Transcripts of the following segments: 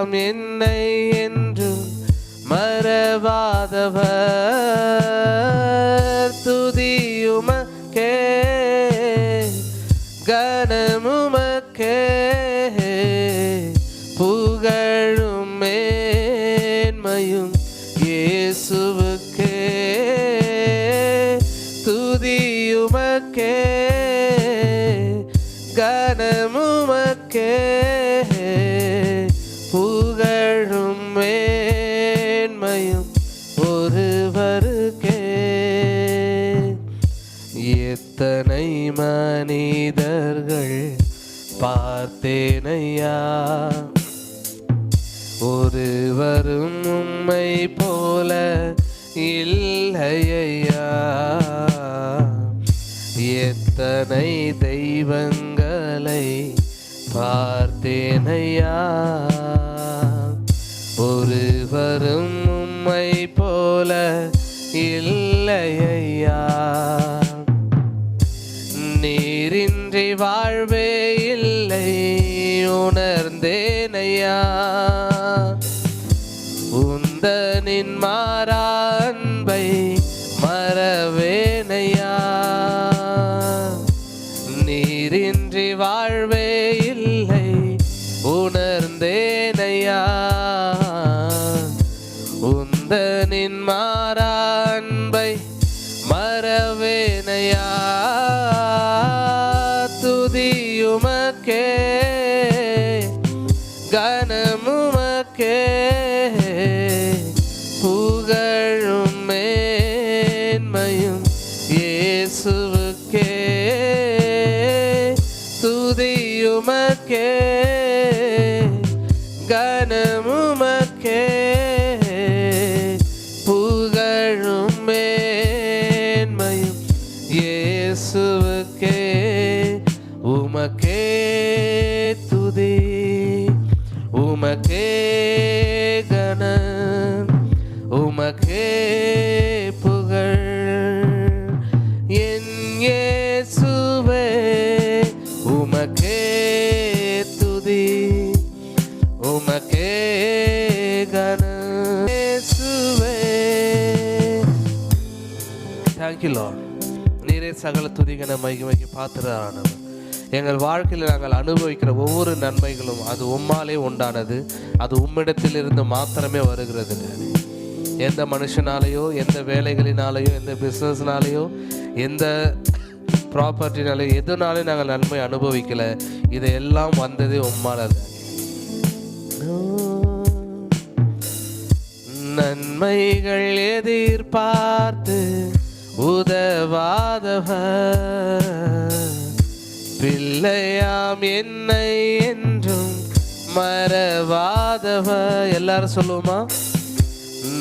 பிள்ளையாம் என்னை என்றும் மறவாதவர். துதியுமக்கே கனமுமக்கே புகழும் மேன்மையும் இயேசுவுக்கே. துதியுமக்கே கனமுமக்கே புகழும் மேன்மையும் ஒருவருக்கே. எத்தனை மனிதர்கள் பார்த்தேனையா, ஒருவரும் உம்மை போல இல்லையா. எத்தனை தெய்வங்களை பார்த்தேனையா, ஒருவரும் உம்மை போல இல்லையா. நீரின்றி வாழ்வே இல்லை உணர்ந்தேனையா, உந்தனின் மாறா அன்பை மறவேனையா. நீரின்றி வாழ்வே இல்லை உணர்ந்தேனையா, உந்தனின் மாறா அன்பை மறவேனையா. துதியுமக்கே கனமுமக்கே புகழும் மேன்மையும் இயேசுவுக்கே. துதியுமக்கே கனமுமக்கே புகழும் மேன்மையும் இயேசுவுக்கே. உமக்கே துதி உமக்கே கனம் உமக்கே புகழ். என் இயேசுவே உமக்கே துதி உமக்கே கனம் இயேசுவே. Thank you Lord. நீரே சகல துதிகன மகிமைக்கு பாத்திரரானவர். எங்கள் வாழ்க்கையில் நாங்கள் அனுபவிக்கிற ஒவ்வொரு நன்மைகளும் அது உம்மாலே உண்டானது, அது உம்மிடத்திலிருந்து மாத்திரமே வருகிறது. எந்த மனுஷனாலேயோ, எந்த வேலைகளினாலேயோ, எந்த பிஸ்னஸ்னாலேயோ, எந்த ப்ராப்பர்ட்டினாலேயோ, எதுனாலே நாங்கள் நன்மை அனுபவிக்கல. இதையெல்லாம் வந்ததே உம்மால. நன்மைகள் எதிர்பார்த்து உதவாதவர், பிள்ளையாம் என்னை என்றும் மறவாதவர். எல்லாரும் சொல்லுவோமா?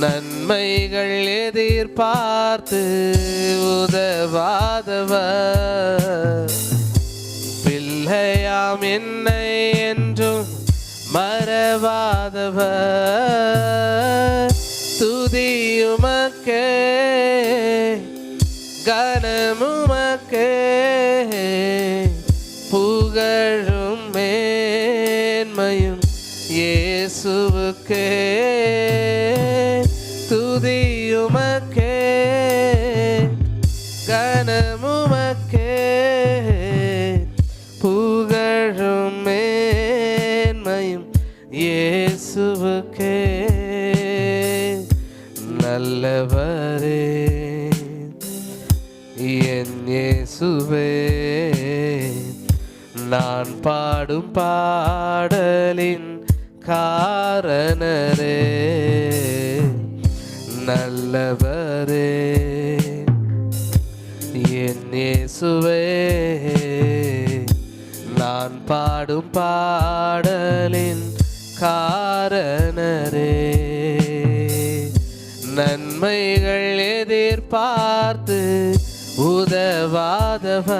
நன்மைகள் எதிர்பார்த்து உதவாதவர், பிள்ளையாம் என்னை என்றும் மறவாதவர். துதியுமக்கே கனமுமக்கே புகழும் மேன்மையும் இயேசுவுக்கே. துதியுமக்கே கனமுமக்கே புகழும் மேன்மையும் இயேசுவுக்கே. நல்லவரே என் இயேசுவே, நான் பாடும் பாடலின் காரணரே. நல்லவரே என் இயேசுவே, நான் பாடும் பாடலின் காரணரே. நன்மைகள் எதிர்பார்த்து உதவாதவர்,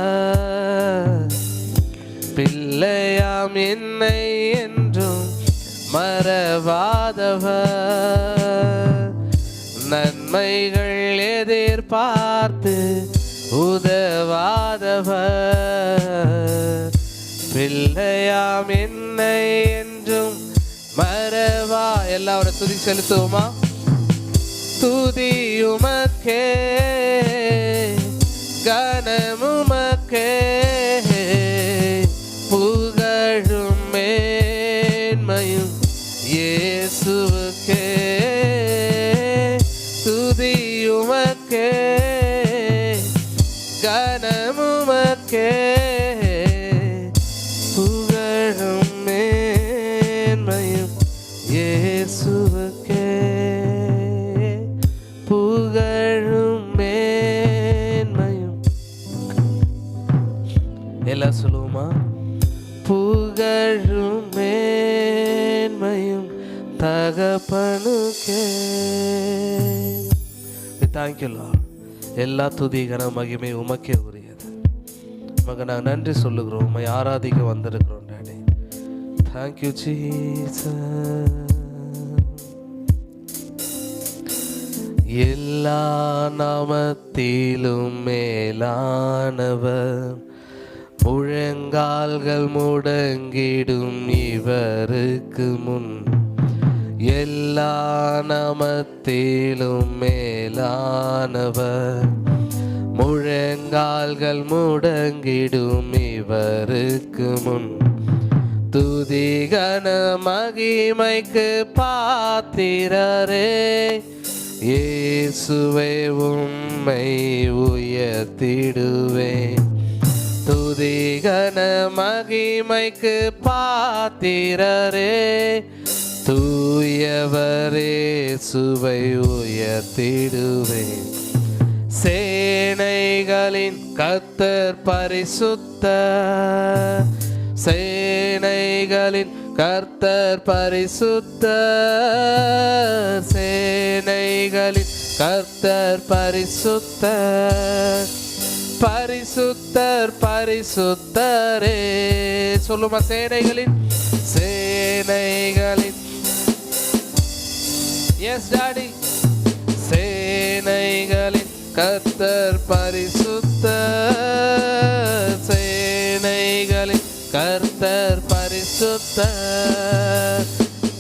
பிள்ளையாம் என்னை என்றும் மறவாதவர். நன்மைகள் எதிர்பார்த்து உதவாதவர், பிள்ளையாம் என்னை என்றும் மறவாதவர். எல்லாரோட துதி செலுத்துவோமா? துதி உமக்கே, கனமுமக்கே, புகழும் மேன்மையும் இயேசுவுக்கே. துதி உமக்கே, கனமுமக்கே, புகழும் மேன்மையும் இயேசுவுக்கே. புகழும் மேன்மையும் எல்லாம் சொல்லுவோமா? புகழும் மேன்மையும் தகப்பனுக்கே. Thank you Lord. எல்லா துதி கன மகிமை உமக்கே உரியது. உமக்கு நாங்கள் நன்றி சொல்லுகிறோம். உம்மை ஆராதிக்க வந்திருக்கிறோம் டாடி. Thank you Jesus. எல்லா நாமத்திலும் மேலானவர், முழங்கால்கள் முடங்கிடும் இவருக்கு முன். எல்லா நாமத்திலும் மேலானவர், முழங்கால்கள் முடங்கிடும் இவருக்கு முன். துதி கன மகிமைக்கு பாத்திரரே, இயேசுவே உம்மை உயர்த்திடுவேன். துதி கன மகிமைக்கு பாத்திரரே, தூயவரே இயேசுவை உயர்த்திடுவேன். சேனைகளின் கர்த்தர் பரிசுத்தர், சேனைகளின் கர்த்தர் பரிசுத்தர், சேனைகளின் கர்த்தர் பரிசுத்தர், பரிசுத்தர் பரிசுத்தரே. சொல்லுமா? சேனைகளின், சேனைகளின், எஸ் டாடி, சேனைகளின் கர்த்தர் பரிசுத்தர், சேனைகளின் கர்த்தர் பரிசுத்தர்,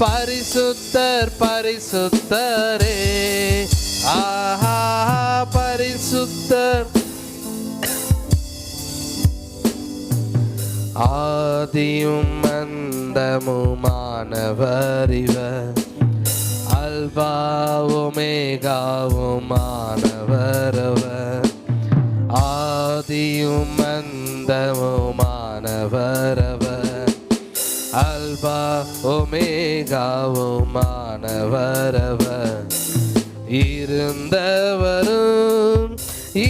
பரிசுத்தர் பரிசுத்தரே. ஆஹா பரிசுத்தர். ஆதியும் அந்தமுமானவர் இவர், அல்பா ஒமேகாவுமானவர் அவர். ஆதியும் அந்தமுமானவர் அவர், அல்பா ஒமேகாவுமானவர் அவர். இருந்தவரும்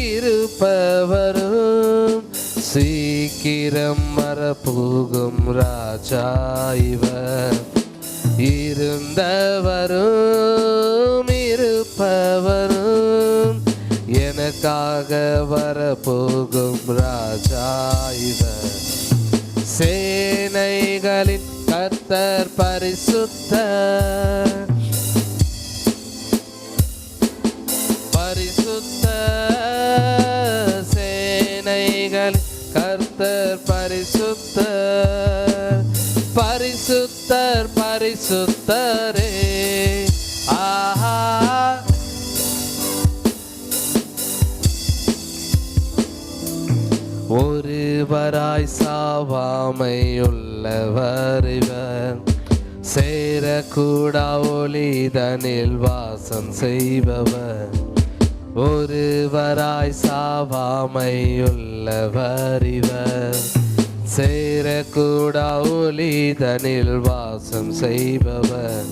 இருப்பவரும், சீக்கிரம் மறப்போகும் ராஜா இவர். இருந்தவரும் இருப்பவரும், எனக்காக வரப்போகும் ராஜா இவர். சேனைகளின் கர்த்தர் பரிசுத்தர், பரிசுத்தர், சேனைகளின் கர்த்தர் பரிசுத்தர், பரிசுத்தர் பரிசுத்தரே. ஆஹா ஒருவராய் சாவாமையுள்ளவர் இவர், சேரக்கூடா ஒளிதனில் வாசம் செய்பவர். ஒருவராய் சாவாமையுள்ளவர் இவர், சேரக்கூடா ஒளிதனில் வாசம் செய்பவர்.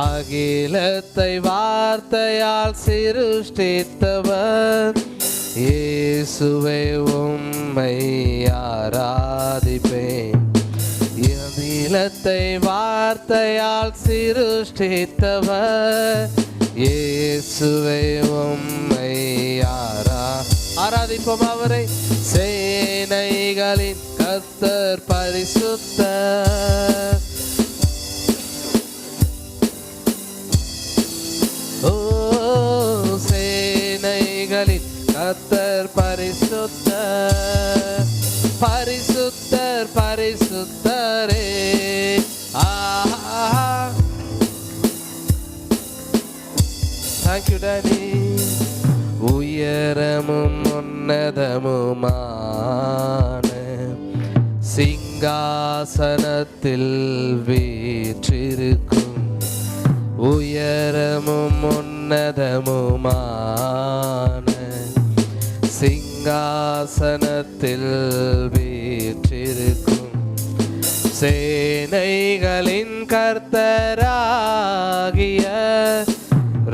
அகிலத்தை வார்த்தையால் சிருஷ்டித்தவர், இயேசுவே உம்மை ஆராதிப்பேன். அகிலத்தை வார்த்தையால் சிருஷ்டித்தவர், இயேசுவே உம்மை ஆராதிப்போம் அவரை. சேனைகளின் கர்த்தர் பரிசுத்தர், ஓ சேனைகளின் கர்த்தர் பரிசுத்தர், பரிசுத்தர் பரிசுத்தரே. ஆஹா சிங்காசனத்தில் வீற்றிருக்கும் உயரமும் உன்னதமுமான சிங்காசனத்தில் வீற்றிருக்கும் சேனைகளின் கர்த்தராகிய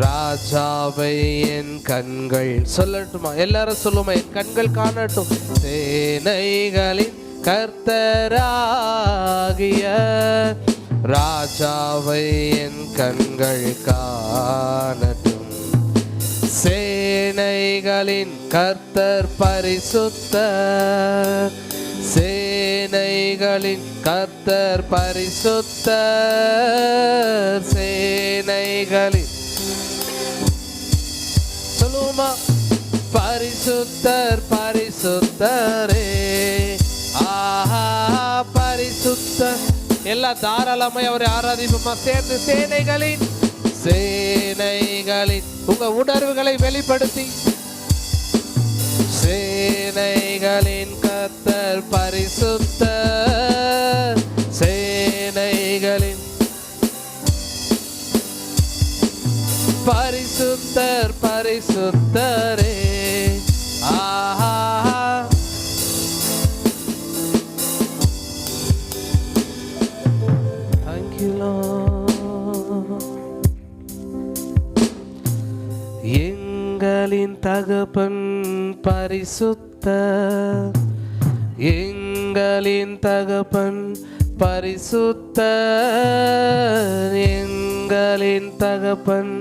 ராஜாவை என் கண்கள் சொல்லட்டுமா? எல்லாரும் சொல்லுமா? என் கண்கள் காணட்டும். சேனைகளின் கர்த்தராகிய ராஜாவை என் கண்கள் காணட்டும். சேனைகளின் கர்த்தர் பரிசுத்தர், சேனைகளின் கர்த்தர் பரிசுத்தர், சேனைகளின் சொல்லுமா? பரிசுத்தர் பரிசுத்தரே, ஆஹா பரிசுத்தர். எல்லாம் தாராளமாய் அவரை ஆராதிப்போமா சேர்ந்து? சேனைகளின் சேனைகளின் உங்க உணர்வுகளை வெளிப்படுத்தி, சேனைகளின் கர்த்தர் பரிசுத்தர், சேனைகளின் பரிசுத்தர் பரிசுத்தரே, ஆஹா thank you Lord. எங்களின் தகப்பன் பரிசுத்தர், எங்களின் தகப்பன் பரிசுத்தர், எங்களின் தகப்பன்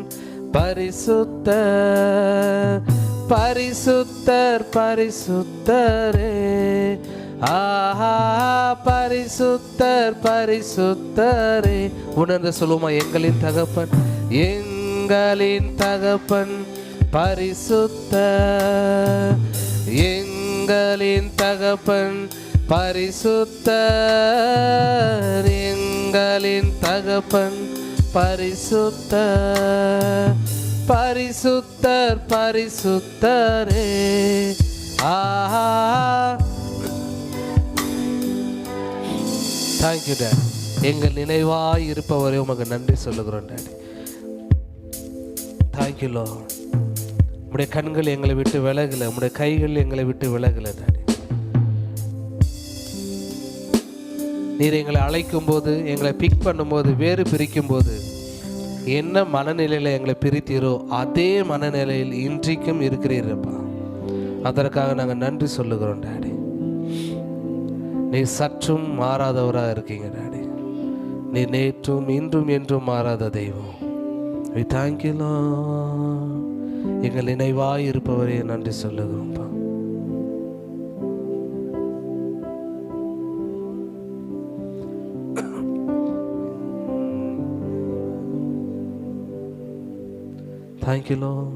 பரிசுத்தர் பரிசுத்தர் பரிசுத்தரே, ஆஹா பரிசுத்தர் பரிசுத்தரே. உணர்ந்து சொல்லுமா? எங்களின் தகப்பன், எங்களின் தகப்பன் பரிசுத்தர், எங்களின் தகப்பன் பரிசுத்தர், எங்களின் தகப்பன் பரிசுத்தர் பரிசுத்தர் பரிசுத்தரே, ஆஹா. Thank you daddy. எங்கள் நினைவாய் இருப்பவரே உமக்கு நன்றி சொல்லுகிறோம் டாடி. Thank you Lord. உம்முடைய கண்கள் எங்களை விட்டு விலகல, உம்முடைய கைகள் எங்களை விட்டு விலகல டாடி. நீர் எங்களை அழைக்கும் போது, எங்களை பிக் பண்ணும்போது, வேறு பிரிக்கும் போது என்ன மனநிலையில் எங்களை பிரித்தீரோ அதே மனநிலையில் இன்றைக்கும் இருக்கிறீரப்பா. அதற்காக நாங்கள் நன்றி சொல்லுகிறோம் டாடி. நீ சற்றும் மாறாதவராக இருக்கீங்க டாடி. நீ நேற்றும் இன்றும் என்றும் மாறாத தெய்வம். We thank you Lord. எங்கள் நினைவாய் இருப்பவரே நன்றி சொல்லுகிறோம்ப்பா. Thank you Lord.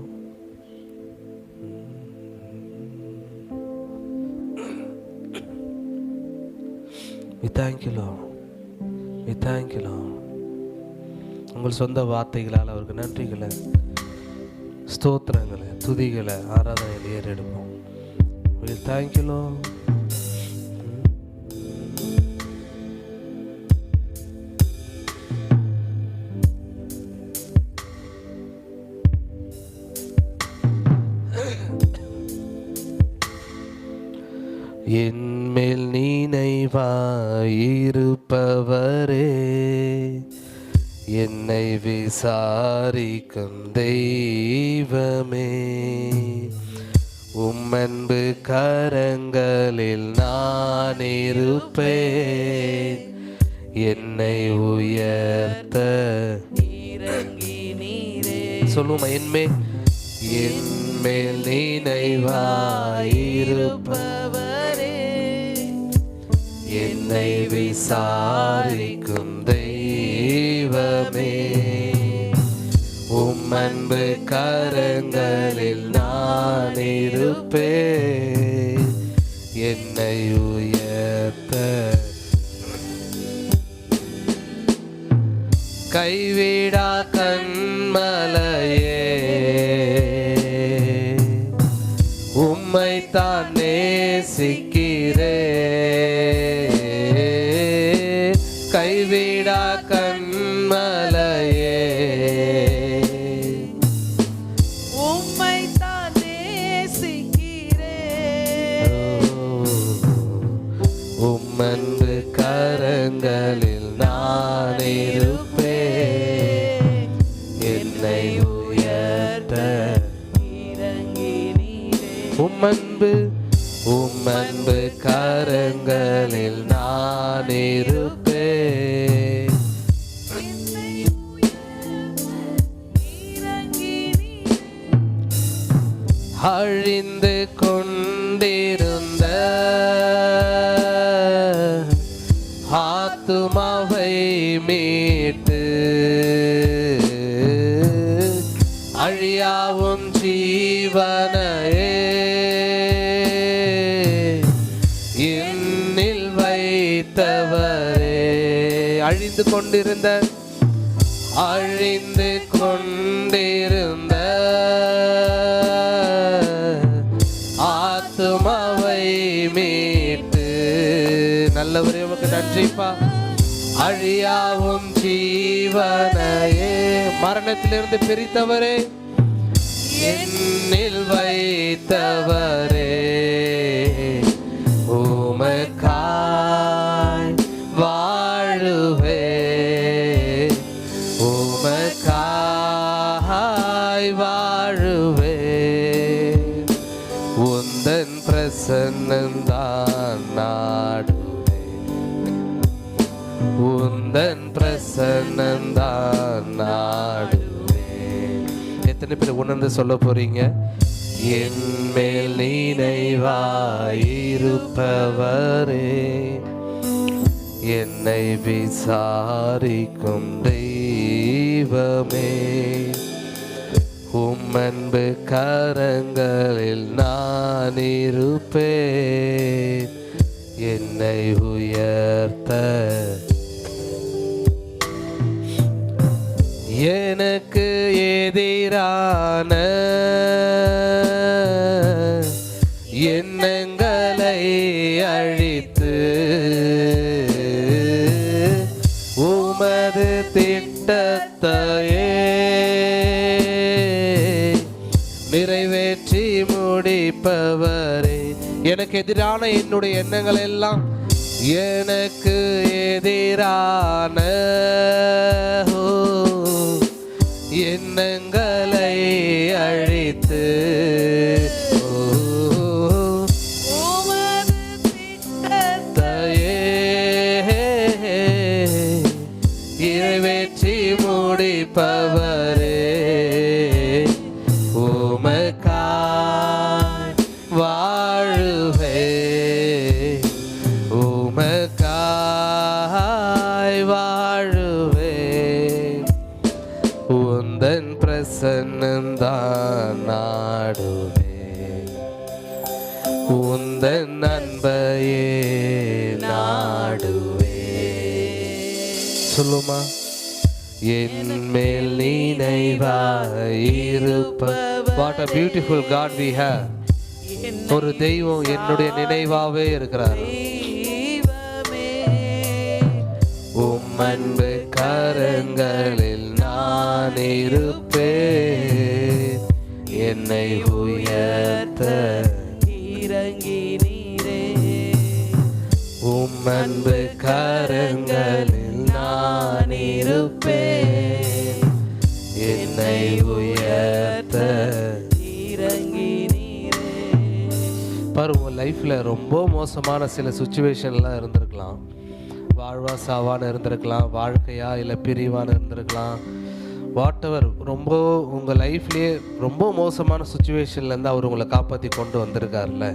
We thank you Lord. We thank you Lord. உங்கள் சொந்த வார்த்தைகளால் அவருக்கு நன்றிகளை, ஸ்தோத்திரங்களை, துதிகளை, ஆராதனைகளை ஏறெடுப்போம். We thank you Lord. என்மேல் நினைவாயிருப்பவரே, என்னை விசாரிக்கும் தெய்வமே, உம்மன்பு கரங்களில் நான் இருப்பேன், என்னை உயர்த்த இறங்கி நீரே. சொல்லுமா? என்மேல் நினைவாயிருப்பவரே, என்னை விசாரிக்கும் தெய்வமே, உம்மன்பு கரங்களில் நான் இருப்பேன், என்னை உயர்த்த கைவிடா கண்மலையே, உம்மைத்தான் நேசிக்கிறேன், கைவிடா கண்மலையே, உம்மை தான் நேசிக்கிறேன். உம்மன்பு கரங்களில் நான் இருப்பேன். என்னை உயர்த்த இறங்கி நீரே. உம்மன்பு கரங்களில் நான் இருப்பேன். என்னை உயர்த்த இறங்கி நீரே. அழிந்து கொண்டிருந்த ஆத்துமாவை மீட்டு அழியாவும் ஜீவனையே என்னில் வைத்தவரே. அழிந்து கொண்டிருந்த ஆத்துமாவை மீட்டு, நல்லவரே உமக்கு நன்றிப்பா. அழியாவும் ஜீவனையே, மரணத்திலிருந்து பிரித்தவரே, என்னில் வைத்தவரே, உமக்காய் வாழுவே, உமக்காய் வாழுவே. உந்தன் பிரசன்னந்தான் நாடுவே, உந்தன் பிரசன்னந்தான் நாடுவே. எத்தனை பேர் உணர்ந்து சொல்ல போறீங்க? என் மேல் நினைவாயிருப்பவரே, என்னை விசாரிக்கும் தெய்வமே, உம்மன்பு கரங்களில் நான் இருப்பேன். என்னை உயர்த்த எனக்கு எதிரான எண்ணங்களை அழித்து உமது திட்டத்தையே நிறைவேற்றி முடிப்பவரே. எனக்கு எதிரான என்னுடைய எண்ணங்கள் எல்லாம், எனக்கு எதிரான எண்ணங்களை அழித்து உமது திட்டத்தையே நிறைவேற்றி முடிப்பவரே, உமக்காய் வாழுவே, உமக்காய் வாழுவே. உந்தன் பிரசன்னந்தான் நாடுவே, உந்தன் அன்பையே நாடுவே. சொல்லுமா? என் மேல் நினைவாயிருப்ப. What a beautiful God we have. ஒரு தெய்வம் என்னுடைய நினைவாவே இருக்கிறார். உம்மன்பு கரங்களில் நான் இருப்பேன். என்னை உயர்த்த இறங்கி நீரே. உம்மன்பு கரங்களில் நான் இருப்பேன். என்னை உயர்த்த இறங்கி நீரே. பாருங்க, லைஃப்ல ரொம்ப மோசமான சில சுச்சுவேஷன்லாம் இருந்திருக்கலாம். வாழ்வா சாவான்னு இருந்திருக்கலாம், வாழ்க்கையா இல்லை பிரிவான்னு இருந்திருக்கலாம். வாட் எவர், ரொம்ப உங்கள் லைஃப்லேயே ரொம்ப மோசமான சுச்சுவேஷன்லேருந்து அவர் உங்களை காப்பாற்றி கொண்டு வந்திருக்காருல்ல.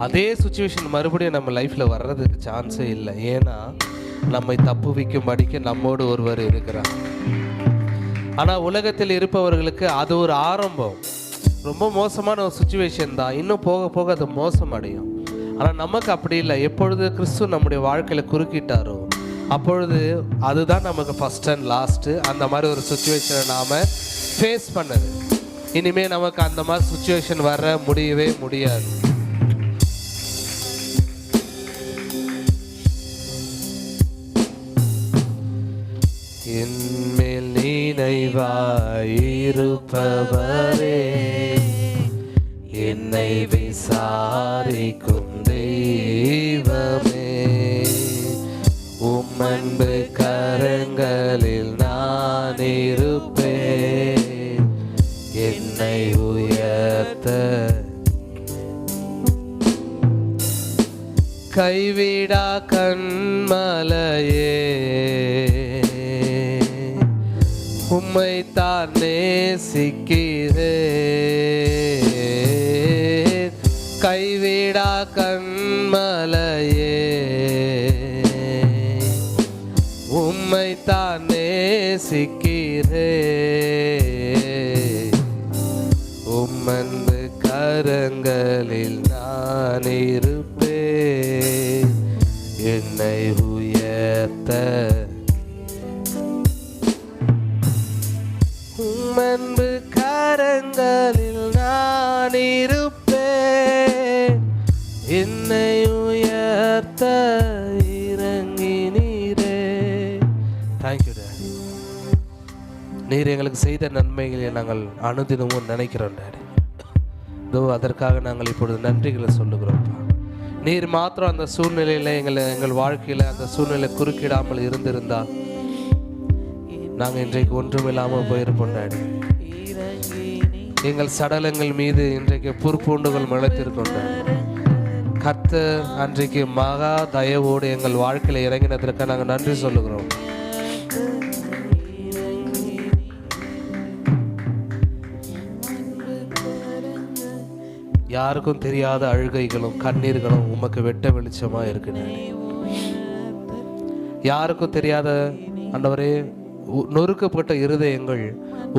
அதே சுச்சுவேஷன் மறுபடியும் நம்ம லைஃப்பில் வர்றதுக்கு சான்ஸே இல்லை. ஏன்னா நம்மை தப்புவிக்கும்படிக்கு நம்மோடு ஒருவர் இருக்கிறார். ஆனால் உலகத்தில் இருப்பவர்களுக்கு அது ஒரு ஆரம்பம், ரொம்ப மோசமான ஒரு சுச்சுவேஷன் தான். இன்னும் போக போக அது மோசமடையும். ஆனால் நமக்கு அப்படி இல்லை. எப்பொழுது கிறிஸ்து நம்முடைய வாழ்க்கையில் குறுக்கிட்டாரோ அப்பொழுது அதுதான் நமக்கு ஃபஸ்ட் அண்ட் லாஸ்ட்டு. அந்த மாதிரி ஒரு சுச்சுவேஷனை நாம் ஃபேஸ் பண்ணது. இனிமேல் நமக்கு அந்த மாதிரி சுச்சுவேஷன் வர முடியவே முடியாது. என்மேல் நினைவாயிருப்பவரே, என்னை விசாரிக்கும் தெய்வமே, உம்மன்பு கரங்களில் நான் இருப்பேன், என்னை உயர்த்த கைவிடா கண்மலையே, உம்மை தான் நேசிக்கிறேன், கைவிடா கண்மலையே, உம்மை தான் நேசிக்கிறேன், உம்மன்பு கரங்களில் நான் இருப்பேன், என்னை உயர்த்த உம்மன்பு கரங்களில் நான் இருப்பேன், என்னை உயர்த்த இறங்கினீரே. Thank you daddy. நீர் எங்களுக்கு செய்த நன்மைகளை நாங்கள் அனுதினமும் நினைக்கிறோம் டாடி. இதோ அதற்காக நாங்கள் இப்பொழுது நன்றிகளை சொல்லுகிறோம்ப்பா. நீர் மாத்திரம் அந்த சூழ்நிலையில் எங்கள் வாழ்க்கையில் அந்த சூழ்நிலை குறுக்கிடாமல் இருந்திருந்தால் நாங்கள் இன்றைக்கு ஒன்றுமில்லாமல் போயிருப்போம் டாடி. எங்கள் சடலங்கள் மீது இன்றைக்கு புற்பூண்டுகள் முளைத்திருக்கோம் டாடி. கர்த்தர் அன்றைக்கு மகா தயவோடு எங்கள் வாழ்க்கையில் இறங்கினதற்காக நாங்கள் நன்றி சொல்லுகிறோம். யாருக்கும் தெரியாத அழுகைகளும் கண்ணீர்களும் உமக்கு வெட்ட வெளிச்சமா இருக்கு. யாருக்கும் தெரியாத ஆண்டவரே நொறுக்கப்பட்ட இருதயங்கள்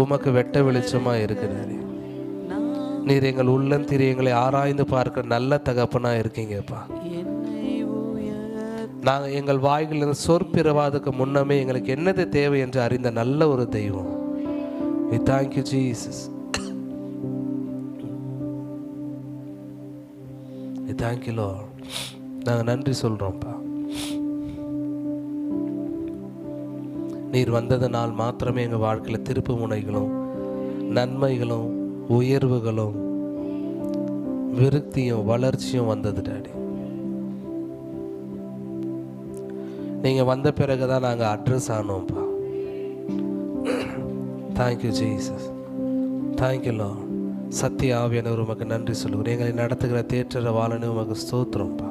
உமக்கு வெட்ட வெளிச்சமா இருக்கிறாரு. நீர் எங்கள் உள்ளந்திரியங்களை ஆராய்ந்து பார்க்க நல்ல தகப்பனா இருக்கீங்கப்பா. நாங்கள் எங்கள் வாய்களிலிருந்து சொற்பிறவாதுக்கு முன்னமே எங்களுக்கு என்னது தேவை என்று அறிந்த நல்ல ஒரு தெய்வம். We thank you Jesus. We thank you Lord. நாங்கள் நன்றி சொல்றோம்ப்பா. நீர் வந்ததனால் மாத்திரமே எங்கள் வாழ்க்கையில் திருப்பு முனைகளும் நன்மைகளும் உயர்வுகளும் விருத்தியும் வளர்ச்சியும் வந்தது டாடி. நீங்கள் வந்த பிறகு தான் நாங்கள் அட்ரஸ் ஆனோம்ப்பா. Thank you Jesus. Thank you Lord. சத்திய ஆவியானவர் உமக்கு நன்றி சொல்லுகிறேன். எங்களை நடத்துகிற தேற்றர வாழனே உமக்கு ஸ்தோத்திரம்ப்பா.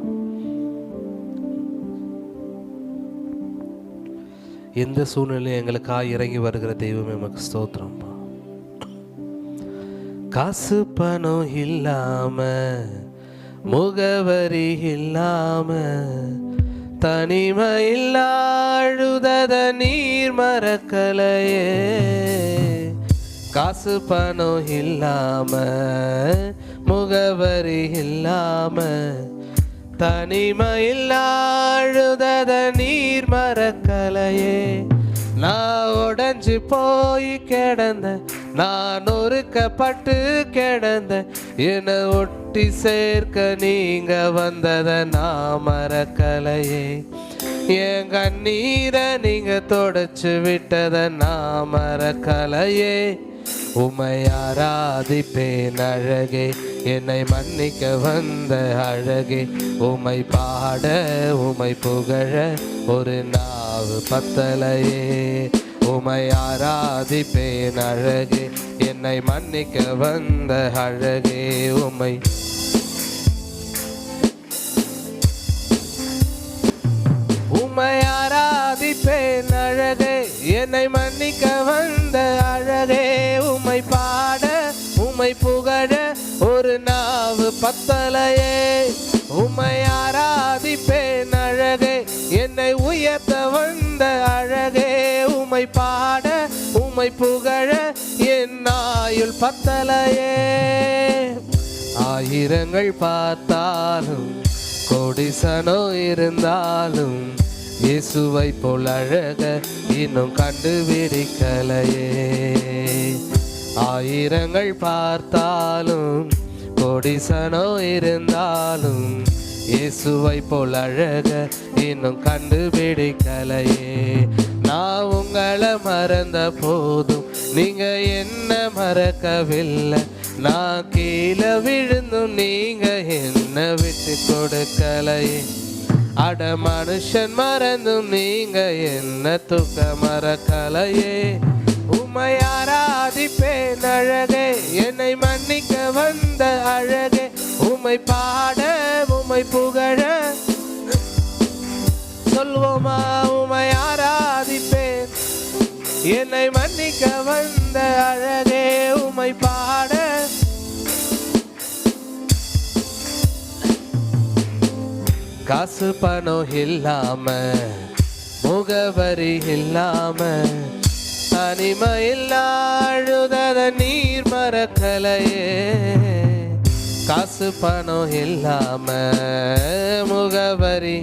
எந்த சூழ்நிலையும் எங்களுக்காக இறங்கி வருகிற தெய்வமே உமக்கு ஸ்தோத்திரம்ப்பா. காசு பணம் இல்லாம முகவரி இல்லாம தனிமையில் அழுதத நீர் மறக்கலையே. காசு பணம் இல்லாம முகவரி இல்லாம தனிமையில் அழுதத நீர் மறக்கலையே. நான் உடைஞ்சு போய் கிடந்த, நான் ஒருக்கப்பட்டு கிடந்த, என்னை ஒட்டி சேர்க்க நீங்க வந்தத நான் மறக்கலையே. என் கண்ணீரை நீங்க தொடச்சு விட்டத நான் மறக்கலையே. உம்மை ஆராதிப்பேன் அழகே, என்னை மன்னிக்க வந்த அழகே. உம்மை பாட உம்மை புகழ ஒரு நாவு பத்தலையே. உம்மை ஆராதிப்பேன் அழகே, என்னை மன்னிக்க வந்த அழகே. உம்மை உம்மை ஆராதிப்பேன் அழகே, என்னை மன்னிக்க வந்த அழகே. உம்மை பாட உம்மை புகழ ஒரு நாவு பத்தலையே. உம்மை ஆராதிப்பேன் அழகே, என்னை உயர்த்த வந்த அழகே. உம்மை பாட உம்மை புகழ என் ஆயுள் பத்தலையே. ஆயிரங்கள் பார்த்தாலும் கோடிசனோ இருந்தாலும் இயேசுவை போல் அழக இன்னும் கண்டுபிடிக்கலையே. ஆயிரங்கள் பார்த்தாலும் கோடிசனோ இருந்தாலும் இயேசுவை போல் அழக இன்னும் கண்டுபிடிக்கலையே. நான் உங்களை மறந்த போதும் நீங்க என்ன மறக்கவில்லை. நான் கீழே விழுந்தும் நீங்க என்ன விட்டு கொடுக்கலையே. அட மனுஷன் மறந்தும் நீங்க என்ன தூக்க மறக்கலையே. உம்மை ஆராதிப்பேன் அழகே, என்னை மன்னிக்க வந்த அழகே. உம்மை பாட உம்மை புகழ சொல்வோமா. உம்மை ஆராதிப்பேன், என்னை மன்னிக்க வந்த அழகே. உம்மை பாட காசு பணம் இல்லாம, முகவரி இல்லாம, தனிமையில் அழுதத நீர் மறக்கலையே. காசு பணம் இல்லாம, முகவரி,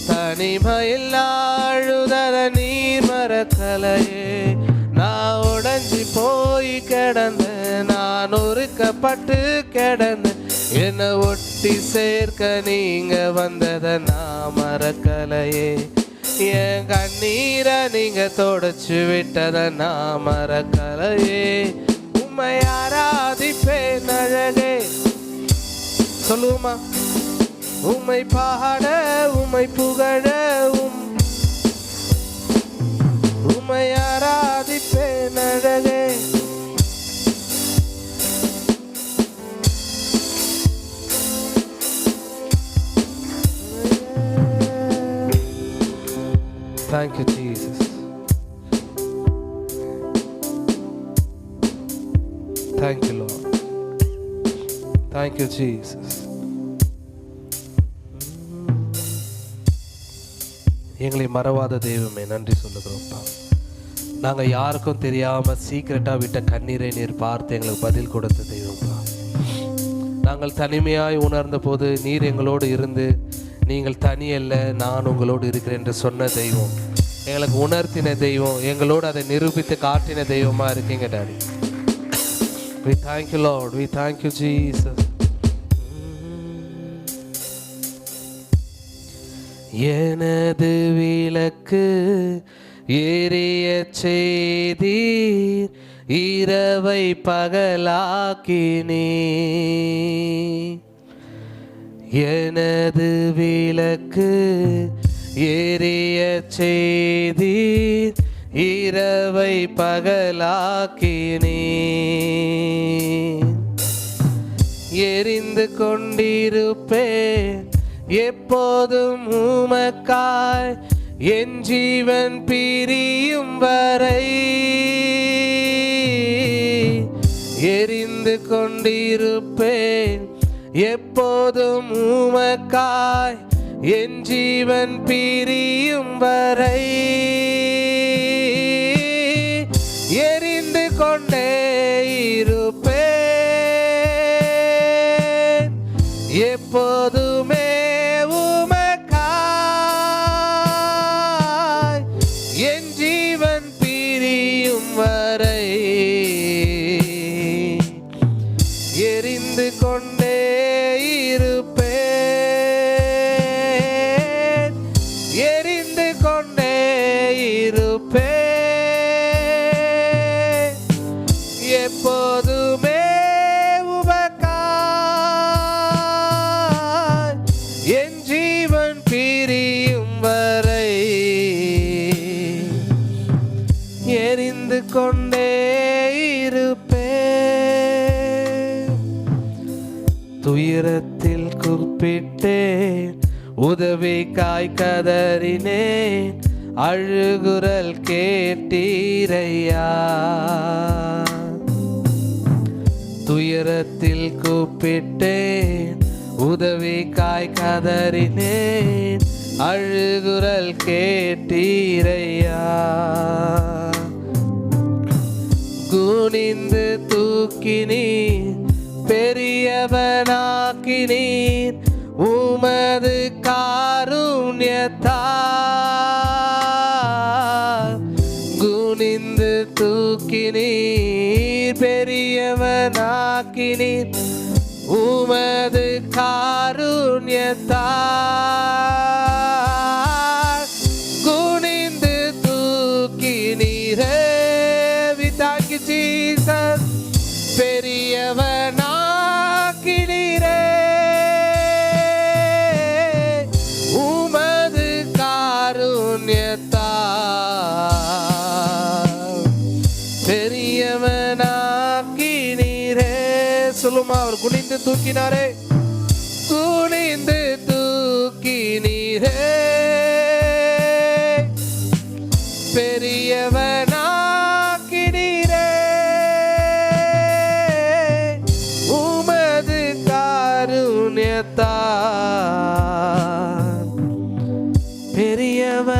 தனிமையில் அழுதத நீர் மறக்கலையே. நான் உடைஞ்சி போய் கிடந்தேன், நான் ஒருக்கப்பட்டு கிடந்தேன். என்னை ஒட்டி சேர்க்க நீங்க வந்தத நான் மறக்கலையே. என் கண்ணீரை நீங்க தொடச்சு விட்டத நான் மறக்கலையே. உம்மை ஆராதிப்பேன் அழகே. சொல்லுமா. உம்மை பாட உம்மை புகழ உம்மை ஆராதிப்பேன் அழகே. Thank you, Jesus. Thank you, Lord. Thank you, Jesus. எங்களை மறவாத தெய்வமே நன்றி சொல்லுகிறோம்ப்பா. நாங்கள் யாருக்கும் தெரியாம சீக்கிரட்டா விட்ட கண்ணீரை நீர் பார்த்து எங்களுக்கு பதில் கொடுத்த தெய்வம்ப்பா. நாங்கள் தனிமையாய் உணர்ந்த போது நீர் எங்களோடு இருந்து நீங்கள் தனியல்ல நான் உங்களோடு இருக்கிறேன் என்று சொன்ன தெய்வம், எங்களுக்கு உணர்த்தின தெய்வம், எங்களோடு அதை நிரூபித்து காட்டின தெய்வமா இருக்கீங்க daddy. We thank you, Lord. We thank you, Jesus. எனது விளக்கு எரிய செய்தீர், இரவை பகலாக்கினீர். எனது விளக்கு எரிய செய்தீர், இரவை பகலாக்கினீர். எரிந்து கொண்டிருப்பேன் எப்போதும் உமக்காய், என் ஜீவன் பிரியும் வரை. எரிந்து கொண்டிருப்பேன் எப்போதும் உமக்காய், என் ஜீவன் பிரியும் வரை. எரிந்து கொண்டே இருப்பேன் எப்போதுமே உமக்காய், என் ஜீவன் பிரியும் வரை. எரிந்து கொண்டே இருப்பேன், எரிந்து கொண்டே இருப்பேன் எப்போதுமே உமக்காய், என் ஜீவன் பிரியும் வரை. எரிந்து கொண்டே இருப்பேன். துயரத்தில் கூப்பிட்டேன், உதவிக்காய் கதறினேன், அழுகுரல் கேட்டீரையா. துயரத்தில் கூப்பிட்டேன், உதவிக்காய் கதறினேன், அழுகுரல் கேட்டீரையா. குனிந்து தூக்கினீர், பெரியவனாக்கினீர், உமது காருண்யத்தால். குனிந்து தூக்கினீர், பெரியவனாக்கினீர், உமது காருண்யத்தால். குனிந்து தூக்கினாரே, குனிந்து தூக்கினீரே, பெரியவனாக்கினீரே, உமது காருண்யத்தால் பெரியவனாக்கினீரே,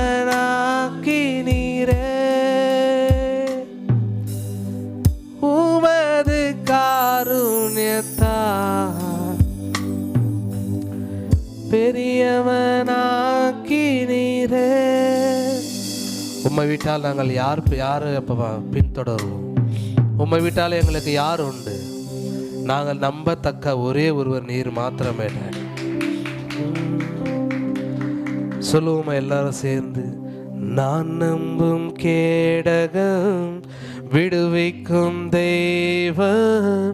உமது காருண்யத்தால் பெரியவனாக்கினீரே. உம்மை விட்டால் நாங்கள் யாரு அப்போ பின்தொடருவோம்? உம்மை விட்டால் எங்களுக்கு யார் உண்டு? நாங்கள் நம்பத்தக்க ஒரே ஒருவர் நீர் மாத்திரமே. சொல்லுவோமா எல்லாரும் சேர்ந்து? நான் நம்பும் கேடகம், விடுவிக்கும் தெய்வம்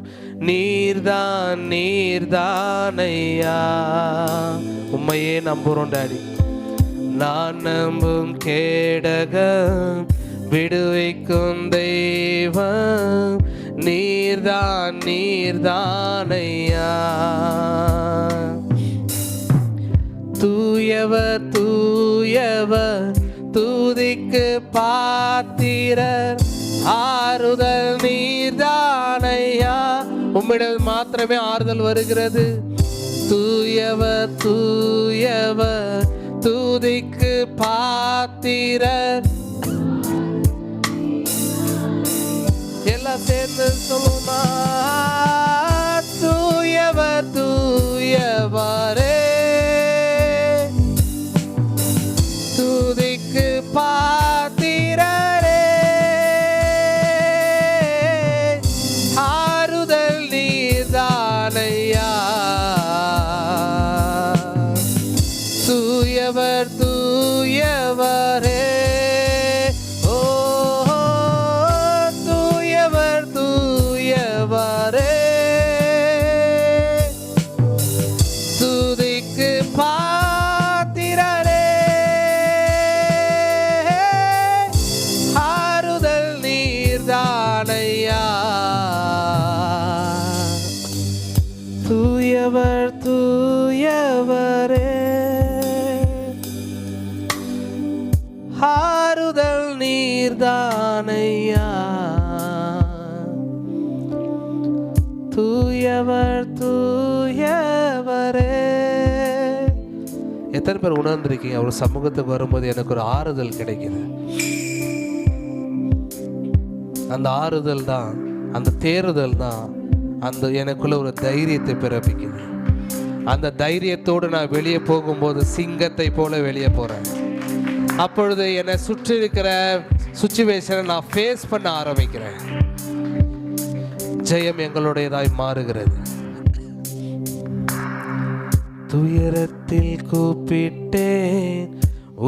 நீர்தான், நீர்தான் ஐயா. உம்மையே நம்புறோம் டாடி. நான் நம்பும் கேடகம், விடுவிக்கும் தெய்வம் நீர்தான், நீர்தான் ஐயா. தூயவர் தூயவர், துதிக்கு பாத்திரர், ஆறுதல் நீர்தானையா. உம்மிடம் மாத்திரமே ஆறுதல் வருகிறது. தூயவர் தூயவர், துதிக்கு பாத்திரர். எல்லாம் சேர்ந்து சொல்லுமா? தூயவர் தூயவரே, துதிக்கு பாத்திரரே, ஆறுதல் நீர்தானையா. தூயவர் தூயவரே, ஓ தூயவர் தூயவரே, துதிக்கு பாத்திரரே, ஆறுதல் நீர்தானையா. தூயவர் தூயவரே, ஆறுதல் நீர்தானையா. தூயவர் தூயவரே. எத்தனை பேர் உணர்ந்திருக்கீங்க அவர் சமூகத்துக்கு வரும்போது எனக்கு ஒரு ஆறுதல் கிடைக்குது? அந்த ஆறுதல் தான், அந்த தேறுதல் தான் அந்த எனக்குள்ள ஒரு தைரியத்தை பிறப்பிக்குது. அந்த தைரியத்தோடு நான் வெளியே போகும்போது சிங்கத்தை போல வெளியே போறேன். அப்பொழுது என்னை சுற்றி இருக்கிற சுச்சுவேஷனை நான் ஃபேஸ் பண்ண ஆரம்பிக்கிறேன். ஜெயம் எங்களுடையதாய் மாறுகிறது. துயரத்தில் கூப்பிட்டேன்,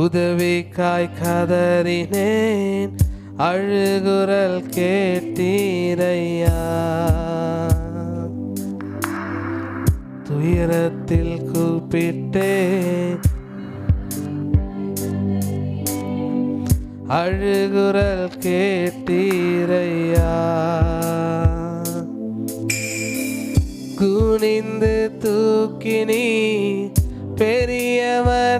உதவிக்காய் கதறினேன், அழுகுரல் கேட்டீரையா. துயரத்தில் கூப்பிட்டேன், அழுகுரல் கேட்டீரையா. குனிந்து தூக்கினி, பெரியவனாக்கினி,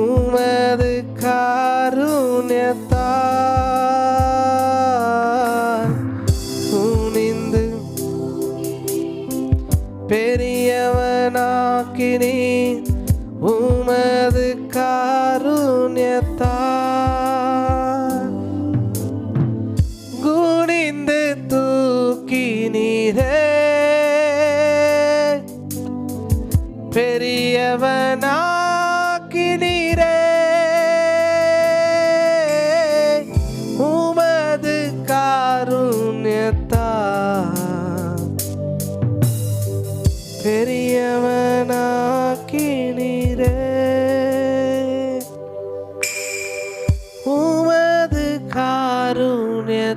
உமது காருண்யத்தால். குனிந்து பெரியவனாக்கினி, உமது காருண்யத்தால். குனிந்து தூக்கினீரே, பெரியவனாக்கினீரே, உமது காருண்யத்தால். பெரியவனாக்கினீரே, உமது காருண்யத்தால்.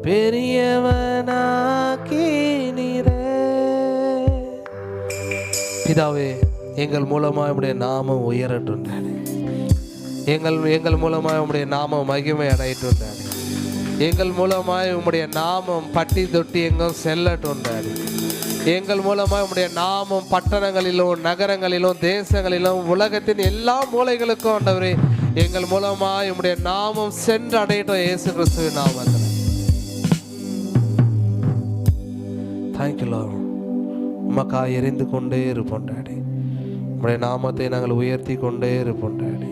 பெரியவனாக்கினீரே. பிதாவே, எங்கள் மூலமாக உம்முடைய நாமம் உயரட்டும். எங்கள் மூலமாக உம்முடைய நாமம் மகிமை அடையட்டும். எங்கள் மூலமாய் உம்முடைய நாமம் பட்டி தொட்டி எங்கும் செல்லட்டும் டாடி. எங்கள் மூலமாக உம்முடைய நாமம் பட்டணங்களிலும் நகரங்களிலும் தேசங்களிலும் உலகத்தின் எல்லா மூலைகளுக்கும் ஆண்டவரே எங்கள் மூலமாக உம்முடைய நாமம் சென்று அடையட்டும் இயேசு கிறிஸ்துவின் நாமத்தில். Thank you Lord. உமக்காய் எரிந்து கொண்டே இருப்போம் டாடி. உம்முடைய நாமத்தை நாங்கள் உயர்த்தி கொண்டே இருப்போம் டாடி.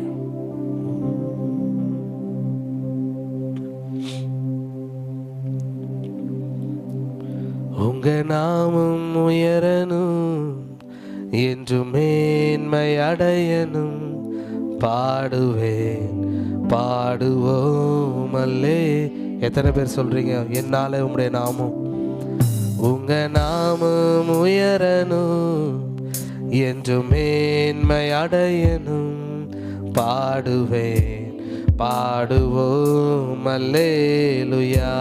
உங்க நாமம் உயரணும் என்று மேன்மை அடையணும் பாடுவேன் பாடுவோம் அல்லே. எத்தனை பேர் சொல்றீங்க என்னால உம்முடைய நாமம் உங்க நாமம் உயரணும் என்று மேன்மை அடையணும் பாடுவேன் பாடுவோம் அல்லேலூயா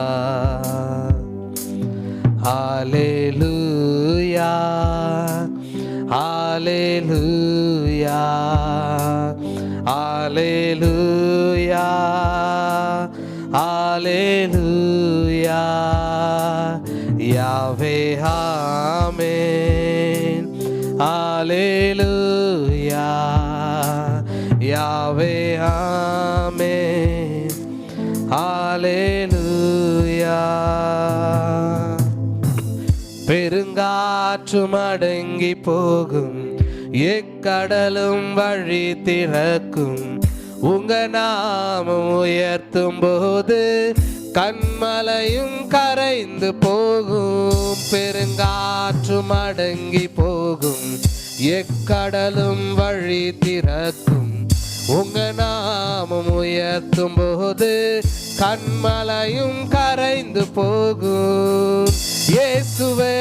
ஹalleluya ஹalleluya ஹalleluya ஹalleluya யாவே ஆமென் ஹalleluya யாவே ஆமென் ஹalleluya. பெருங்காற்றும் அடங்கி போகும் எக்கடலும் வழி திறக்கும் உங்க நாமம் உயர்த்தும் போது கண்மலையும் கரைந்து போகும். பெருங்காற்றும் அடங்கி போகும் எக்கடலும் வழி திறக்கும் உங்க நாமம் உயர்த்தும் போது கண்மலையும் கரைந்து போகும். இயேசுவே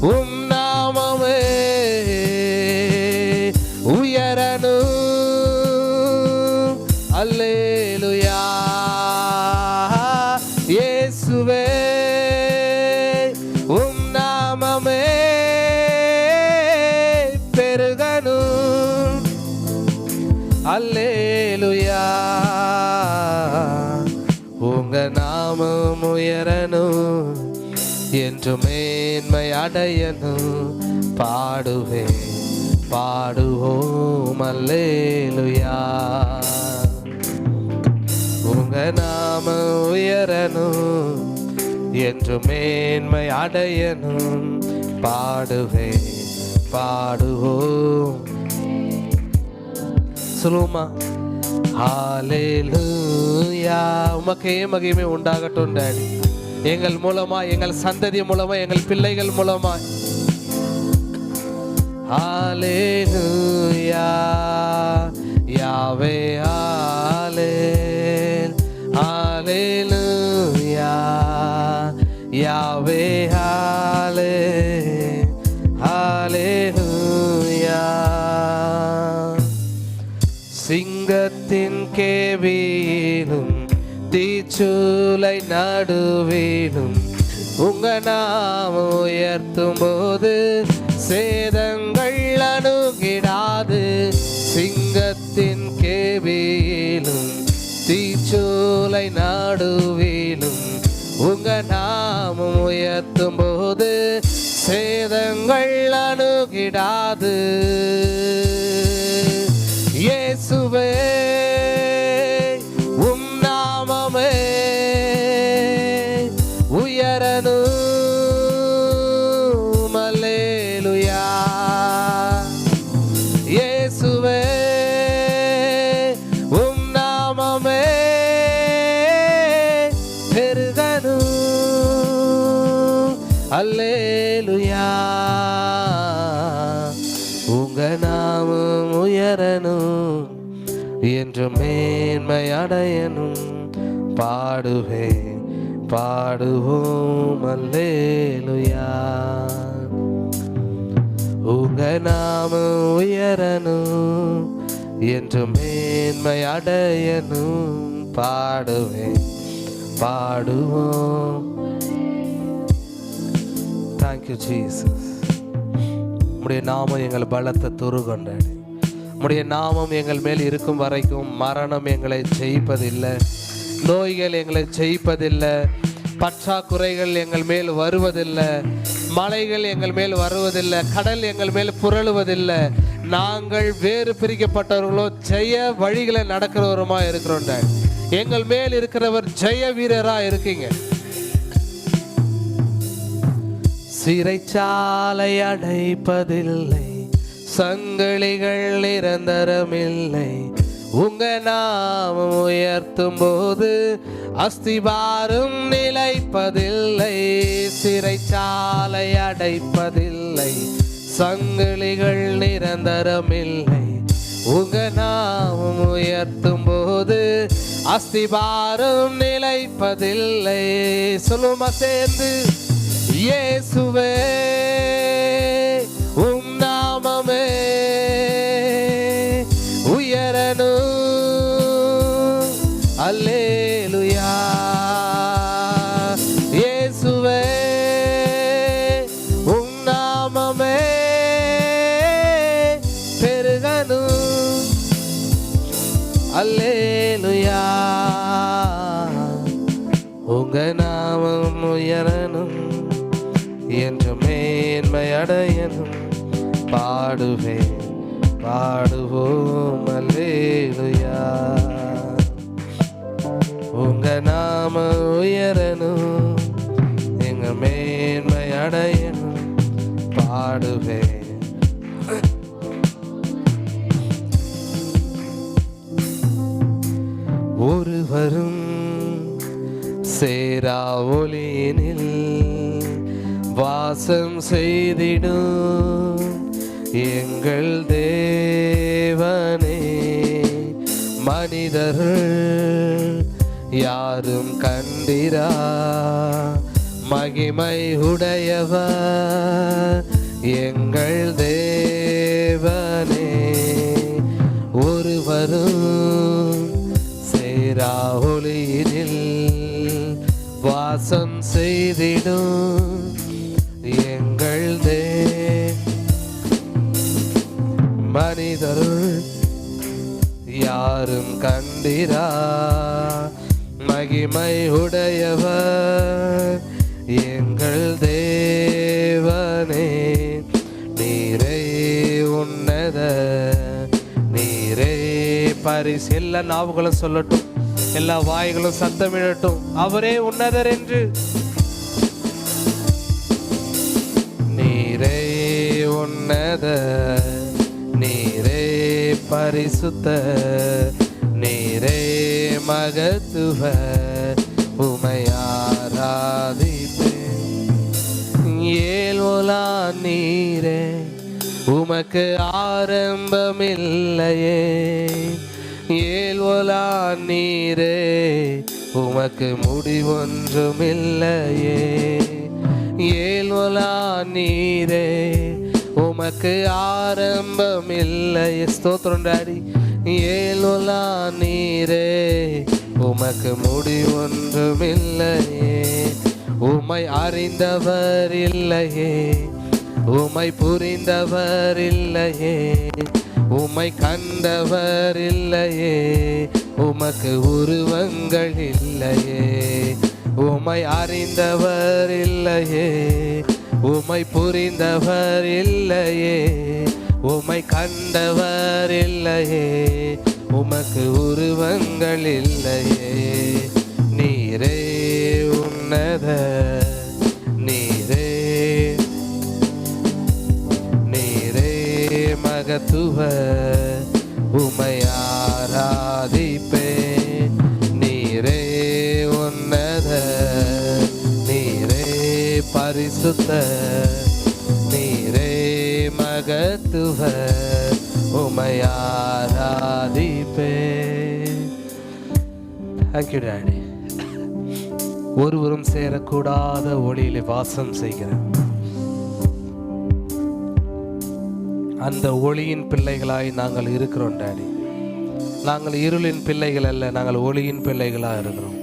உம் நாமமே உயரணும் அல்லேலூயா. இயேசுவே உம் நாமமே பெருகணும் அல்லேலூயா. உங்க நாமம் உயரணும் என்று மேன்மை அடையணும் பாடுவேன் பாடுவோம் அல்லேலூயா. உங்க நாமம் உயரணும் என்று மேன்மை அடையணும் பாடுவேன் பாடுவோம். சொல்லுமா ஹalleluya. உமக்கே மகிமை உண்டாகட்டும் டாடி. எங்கள் மூலமா எங்கள் சந்ததி மூலமா எங்கள் பிள்ளைகள் மூலமா ஹalleluya யாவே ஹalleluya ஹalleluya யாவே ஹalleluya. சிங்கத்தின் கேவியிலும் தீச்சூலை நடுவிலும் உங்க நாமம் உயர்த்தும் போது சேதங்கள் அணுகிடாது. சிங்கத்தின் கேவியிலும் தீச்சூலை நடுவிலும் உங்க நாமம் உயர்த்தும் போது சேதங்கள் அணுகிடாது. இயேசுவே உம் நாமமே உயரணும் அல்லேலூயா. இயேசுவே உம் நாமமே பெருகணும் அல்லேலூயா. உங்க நாமம் உயரணும் என்று மேன்மை அடையணும் பாடுவேன் பாடுவோம் அல்லேலூயா. உங்க நாமம் உயரணும் என்று மேன்மை அடையணும் பாடுவேன் பாடுவோம். Thank you Jesus. உம்முடைய நாமம் எங்கள் பலத்தை துருகொண்டாடி. உம்முடைய நாமம் எங்கள் மேல் இருக்கும் வரைக்கும் மரணம் எங்களை ஜெயிப்பதில்லை. நோய்கள் எங்களை ஜெயிப்பதில்லை, பற்றாக்குறைகள் எங்கள் மேல் வருவதில்லை, மலைகள் எங்கள் மேல் வருவதில்லை, கடல் எங்கள் மேல் புரளுவதில்லை. நாங்கள் வேறு பிரிக்கப்பட்டவர்களோ ஜெய வழிகளை நடக்கிறவருமா இருக்கிறோம். எங்கள் மேல் இருக்கிறவர் ஜெய வீரரா இருக்கீங்க. சிறைச்சாலை அடைப்பதில்லை, சங்கிலிகள் நிரந்தரமில்லை, உங்க நாமம் உயர்த்தும் போது அஸ்திபாரம் நிலைப்பதில்லை. சிறைச்சாலை அடைப்பதில்லை, சங்கிலிகள் நிரந்தரமில்லை, உங்க நாமம் உயர்த்தும் போது அஸ்திபாரம் நிலைப்பதில்லை. சொல்லுமா சேர்ந்து, இயேசுவே உம் நாமமே உயரணும். அல்லேலூயா. இயேசுவே உம் நாமமே பெருகணும். அல்லேலூயா. உங்க நாமம் உயரணும், என்று மேன்மை அடையணும். பாடுவேன் பாடுவோம் அல்லேலூயா. உங்க நாம உயரணும், எங்க மேன்மை அடையணும். பாடுவேன். ஒருவரும் சேரா ஒளியினில் வாசம் செய்திடும் எங்கள் தேவனே. மனிதர்கள் யாரும் கண்டிரா மகிமை உடையவர் எங்கள் தேவனே. ஒருவரும் சேரா ஒளியினில் வாசம் செய்திடும் எங்கள் மனிதருள் யாரும் கண்டிரா மகிமை உடையவர் எங்கள் தேவனே. நீரே உன்னத, நீரே பரிசு. எல்லா நாவுகளும் சொல்லட்டும், எல்லா வாய்களும் சத்தமிடட்டும், அவரே உன்னதர் என்று. நீரே உன்னத, நீரே பரிசுத்த, நீரே மகத்துவ, உமை ஆராதிப்பேன். ஏலோலா நீரே, உமக்கு ஆரம்பமில்லையே. ஏலோலா நீரே, உமக்கு முடிவொன்றுமில்லையே. ஏலோலா நீரே, உமக்கு ஆரம்பமில்லை. ஸ்தோத்திரம் டாடி. ஏலோலா நீரே, உமக்கு முடிவொன்றுமில்லையே. உமை அறிந்தவர் இல்லையே, உமை புரிந்தவர் இல்லையே, உமை கண்டவர் இல்லையே, உமக்கு உருவங்கள் இல்லையே. உமை அறிந்தவர் இல்லையே, உமை புரிந்தவர் இல்லையே, உமை கண்டவர் இல்லையே, உமக்கு உருவங்கள் இல்லையே. நீரே உன்னத, நீரே நீரே மகத்துவ, உமை ஆராதிப்பேன். நீரே உன்னத, நீரே பரிசுத்த, நீரே மகத்துவ, உமை ஆராதிப்பேன். Thank you daddy. ஒருவரும் சேரக்கூடாத ஒளியிலே வாசம் செய்கிறேன். அந்த ஒளியின் பிள்ளைகளாய் நாங்கள் இருக்கிறோம் டாடி. நாங்கள் இருளின் பிள்ளைகள் அல்ல, நாங்கள் ஒளியின் பிள்ளைகளாக இருக்கிறோம்.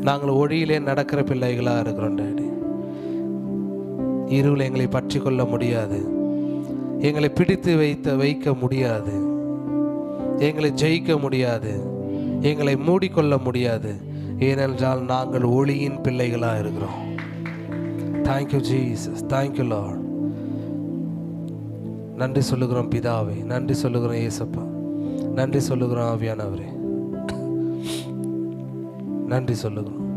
நாங்கள் ஒளியிலே நடக்கிற பிள்ளைகளாக இருக்கிறோம் டாடி. இருள் எங்களை பற்றி கொள்ள முடியாது, எங்களை பிடித்து வைக்க முடியாது, எங்களை ஜெயிக்க முடியாது, எங்களை மூடிக்கொள்ள முடியாது. ஏனென்றால் நாங்கள் ஒளியின் பிள்ளைகளாக இருக்கிறோம். Thank you Jesus, thank you Lord. நன்றி சொல்லுகிறோம் பிதாவே, நன்றி சொல்லுகிறோம் ஏசப்பா, நன்றி சொல்லுகிறோம் ஆவியானவரே, நன்றி சொல்லுகிறோம்.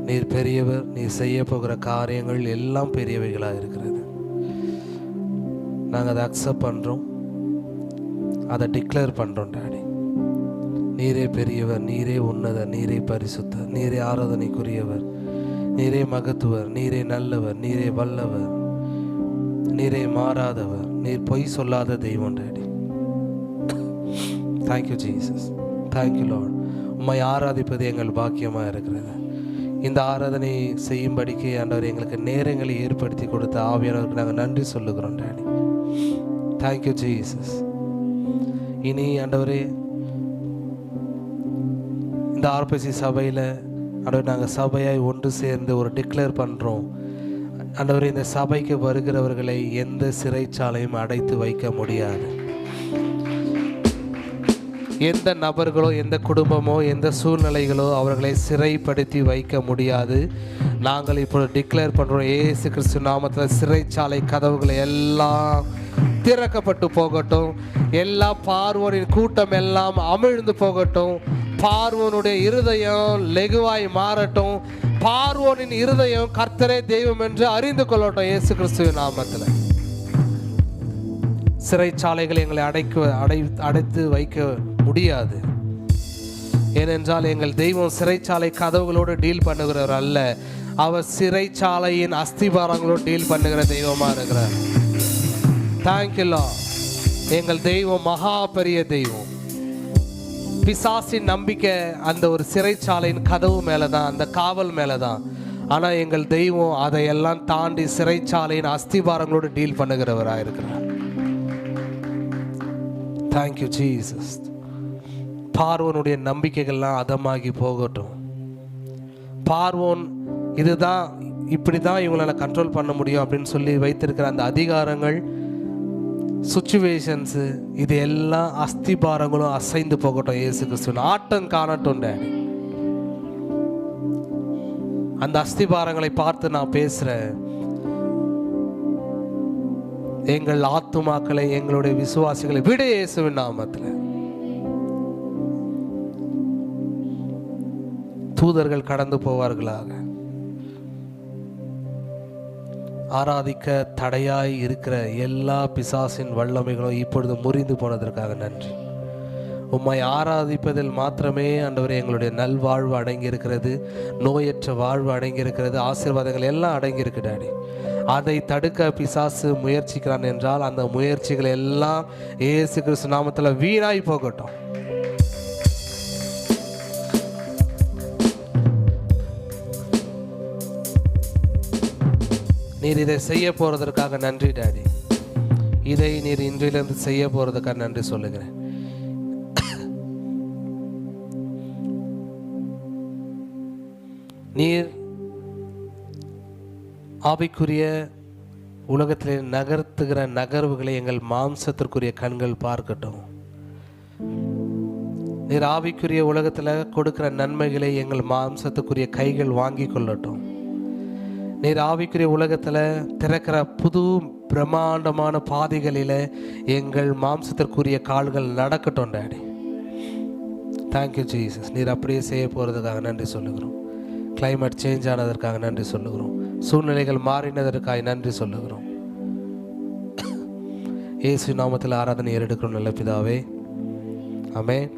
நீர் பெரியவர். நீர் செய்ய போகிற காரியங்கள் எல்லாம் பெரியவைகளாக இருக்கிறது. நாங்கள் அதை அக்செப்ட் பண்ணுறோம், அதை டிக்ளேர் பண்ணுறோம். டாடி, நீரே பெரியவர், நீரே உன்னதர், நீரே பரிசுத்தர், நீரே ஆராதனைக்குரியவர், நீரே மகத்துவர், நீரே நல்லவர், நீரே வல்லவர், நீரே மாறாதவர், நீர் பொய் சொல்லாத தெய்வம். Daddy, thank you Jesus, thank you Lord. உம்மை ஆராதிப்பது எங்கள் பாக்கியமாக இருக்கிறது. இந்த ஆராதனை செய்யும்படிக்கு ஆண்டவர் எங்களுக்கு நேரங்களை ஏற்படுத்தி கொடுத்த ஆவியானவருக்கு நாங்கள் நன்றி சொல்லுகிறோம். Daddy, thank you Jesus. இனி ஆண்டவரே, இந்த ஆர்பிசி சபையில் ஆண்டவர் நாங்கள் சபையாய் ஒன்று சேர்ந்து ஒரு டிக்ளேர் பண்ணுறோம். ஆண்டவரே, இந்த சபைக்கு வருகிறவர்களை எந்த சிறைச்சாலையும் அடைத்து வைக்க முடியாது. எந்த நபர்களோ, எந்த குடும்பமோ, எந்த சூழ்நிலைகளோ அவர்களை சிறைப்படுத்தி வைக்க முடியாது. நாங்கள் இப்போ டிக்ளேர் பண்ணுறோம், இயேசு கிறிஸ்து நாமத்தில் சிறைச்சாலை கதவுகளை எல்லாம் திறக்கப்பட்டு போகட்டும். எல்லா பார்வோனின் கூட்டம் எல்லாம் அமிழ்ந்து போகட்டும். பார்வோனுடைய இருதயம் லெகுவாய் மாறட்டும். பார்வோனின் இருதயம் கர்த்தரே தெய்வம் என்று அறிந்து கொள்ளட்டும். இயேசு கிறிஸ்துவின் நாமத்தில் சிறைச்சாலைகளை எங்களை அடைத்து வைக்க முடியாது. ஏனென்றால் எங்கள் தெய்வம் சிறைச்சாலை கதவுகளோடு டீல் பண்ணுகிறவர் அல்ல. அவர் சிறைச்சாலையின் அஸ்திபாரங்களோடு டீல் பண்ணுகிற தெய்வமாக இருக்கிறார். Thank you Lord. எங்கள் தெய்வம் மகா பெரிய தெய்வம். பிசாசின் நம்பிக்கை அந்த ஒரு சிறைச்சாலையின் கதவு மேலே தான், அந்த காவல் மேலே தான். ஆனால் எங்கள் தெய்வம் அதையெல்லாம் தாண்டி சிறைச்சாலையின் அஸ்திபாரங்களோடு டீல் பண்ணுகிறவராக இருக்கிறார். Thank you Jesus. பார்வோனுடைய நம்பிக்கைகள்லாம் அதமாகி போகட்டும். பார்வோன் இதுதான், இப்படி தான் இவங்களால கண்ட்ரோல் பண்ண முடியும் அப்படின்னு சொல்லி வைத்திருக்கிற அந்த அதிகாரங்கள், சுச்சுவேஷன்ஸு, இது எல்லாம் அஸ்திபாரங்களும் அசைந்து போகட்டும். இயேசு கிறிஸ்துவின் ஆட்டம் காணட்டும். டாடி, அந்த அஸ்திபாரங்களை பார்த்து நான் பேசுகிறேன். எங்கள் ஆத்துமாக்களை, எங்களுடைய விசுவாசிகளை விட இயேசுவின் நாமத்தில். தூதர்கள் கடந்து போவார்களாக. ஆராதிக்க தடையாய் இருக்கிற எல்லா பிசாசின் வல்லமைகளும் இப்பொழுது முறிந்து போனதற்காக நன்றி. உம்மை ஆராதிப்பதில் மாத்திரமே ஆண்டவரே எங்களுடைய நல்வாழ்வு அடங்கியிருக்கிறது, நோயற்ற வாழ்வு அடங்கியிருக்கிறது, ஆசீர்வாதங்கள் எல்லாம் அடங்கியிருக்கு. டாடி, அதை தடுக்க பிசாசு முயற்சிக்கிறான் என்றால் அந்த முயற்சிகள் எல்லாம் இயேசு கிறிஸ்து நாமத்தில் வீணாய் போகட்டும். நீர் இதை செய்ய போறதற்காக நன்றி டாடி. இதை நீர் இன்றிலிருந்து செய்ய போறதுக்காக நன்றி சொல்லுகிறேன். நீர் ஆவிக்குரிய உலகத்திலே நகர்த்துகிற நகர்வுகளை எங்கள் மாம்சத்திற்குரிய கண்கள் பார்க்கட்டும். நீர் ஆவிக்குரிய உலகத்தில் கொடுக்கிற நன்மைகளை எங்கள் மாம்சத்துக்குரிய கைகள் வாங்கி கொள்ளட்டும். நீர் ஆவிக்குரிய உலகத்தில் திறக்கிற புது பிரம்மாண்டமான பாதைகளில் எங்கள் மாம்சத்திற்குரிய கால்கள் நடக்கட்டும் டாடி. Thank you Jesus. நீர் அப்படியே செய்ய போகிறதுக்காக நன்றி சொல்லுகிறோம். கிளைமேட் சேஞ்ச் ஆனதற்காக நன்றி சொல்லுகிறோம். சூழ்நிலைகள் மாறினதற்காக நன்றி சொல்லுகிறோம். இயேசு நாமத்தில் ஆராதனை ஏறெடுக்கிறோம் நல்ல பிதாவே. ஆமென்.